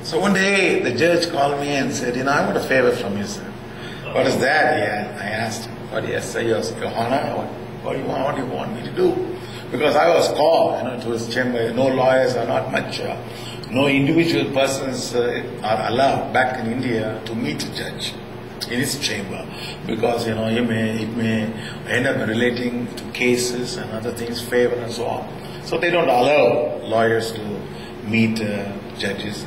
So one day the judge called me and said, I want a favor from you, sir. What is that? Yeah, I asked him. What? Yes, sir, Your Honor, what do you want me to do? Because I was called, to his chamber. No lawyers are not much. No individual persons are allowed back in India to meet a judge in his chamber, because it may end up relating to cases and other things, favor and so on. So they don't allow lawyers to meet judges,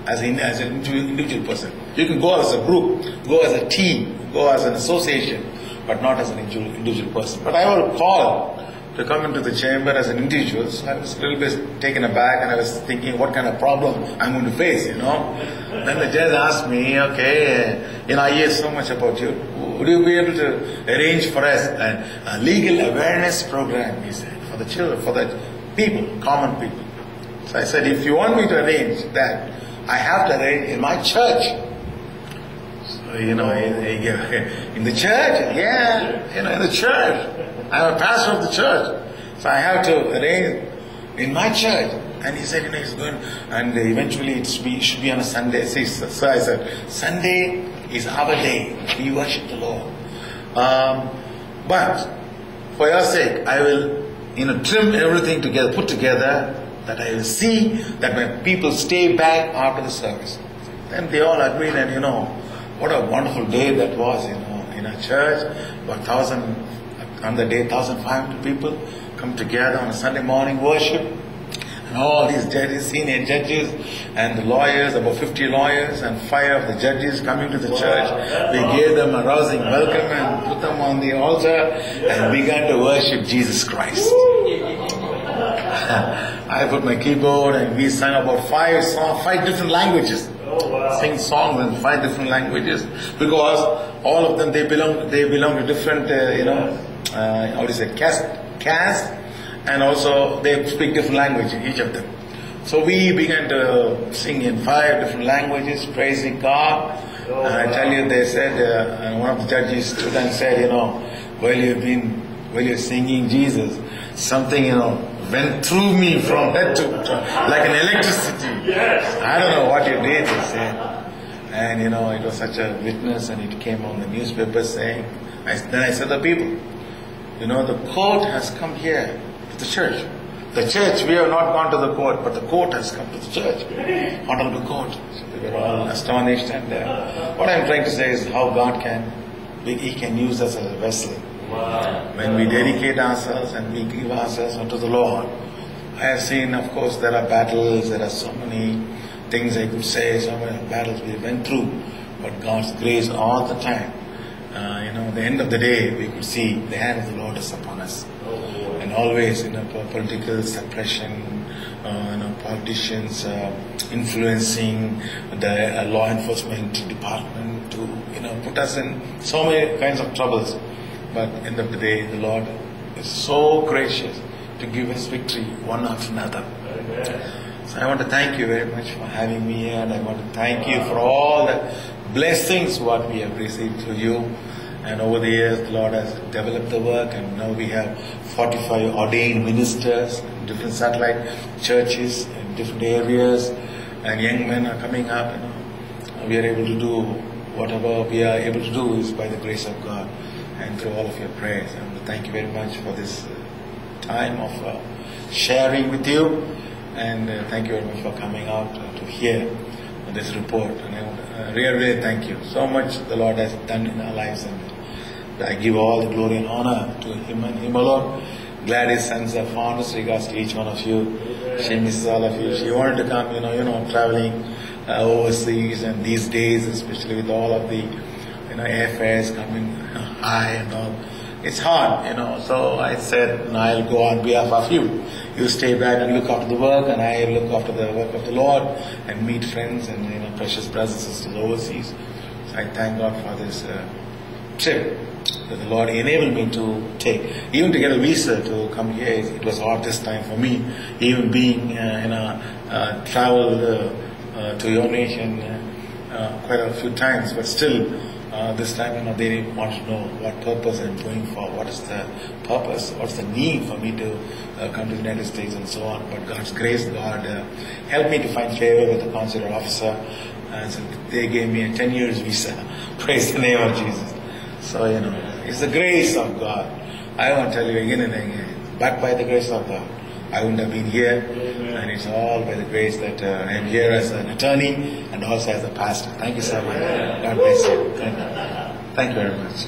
as an individual person. You can go as a group, go as a team, go as an association, but not as an individual person. But I was called to come into the chamber as an individual, so I was a little bit taken aback, and I was thinking what kind of problem I'm going to face, Then the judge asked me, okay, I hear so much about you. Would you be able to arrange for us a legal awareness program, he said, for the children, for the people, common people. So I said, if you want me to arrange that, I have to arrange in my church. So, in the church? Yeah, in the church. I'm a pastor of the church. So I have to arrange in my church. And he said, he's going, and eventually it should be on a Sunday. So I said, Sunday is our day. We worship the Lord. But for your sake, I will, trim everything together, put together, that I will see that my people stay back after the service. Then they all agreed, and what a wonderful day that was, in our church. About 1,000, on the day, 1,500 people come together on a Sunday morning worship. And all these judges, senior judges, and the lawyers, about 50 lawyers, and 5 of the judges coming to the church. We gave them a rousing welcome and put them on the altar and began to worship Jesus Christ. I put my keyboard and we sang about 5 different languages. Sing songs in 5 different languages, because all of them they belong to different caste, and also they speak different language in each of them. So we began to sing in 5 different languages, praising God. And I tell you, they said, one of the judges stood and said, while you're singing Jesus, something went through me from head to like an electricity. Yes. I don't know what you did, he said. And it was such a witness, and it came on the newspaper saying, then I said to the people, the court has come here to the church. The church, we have not gone to the court, but the court has come to the church. Honorable court. So they were all astonished, and what I'm trying to say is how God He can use us as a vessel. Wow. When we dedicate ourselves and we give ourselves unto the Lord. I have seen, of course, there are battles, there are so many things I could say, so many battles we went through, but God's grace all the time. At the end of the day, we could see the hand of the Lord is upon us. And always, political suppression, politicians influencing the law enforcement department to, put us in so many kinds of troubles. But at the end of the day, the Lord is so gracious to give us victory one after another. Amen. So I want to thank you very much for having me here, and I want to thank you for all the blessings what we have received through you. And over the years, the Lord has developed the work, and now we have 45 ordained ministers in different satellite churches in different areas, and young men are coming up. We are able to do whatever we are able to do is by the grace of God and through all of your prayers. And thank you very much for this time of sharing with you, and thank you very much for coming out to hear this report. And I really thank you so much. The Lord has done in our lives, and I give all the glory and honor to Him and Him alone. Glad His sons are found. Regards to each one of you. She misses all of you. She wanted to come, traveling overseas, and these days, especially with all of the airfares coming high and all, it's hard, So I said, I'll go on behalf of you. You stay back and look after the work, and I look after the work of the Lord and meet friends and precious brothers and sisters overseas. So I thank God for this trip that the Lord enabled me to take. Even to get a visa to come here, it was hard this time for me. Even being traveled to your nation quite a few times, but still this time, they want to know what purpose I'm going for, what is the purpose, what's the need for me to come to the United States and so on. But God's grace, God helped me to find favor with the consular officer, and so they gave me a 10 years visa. Praise the name of Jesus. So, it's the grace of God. I want to tell you again and again, but by the grace of God, I wouldn't have been here. And it's all by the grace that I'm here as an attorney and also as a pastor. Thank you so much. God bless you. Thank you very much.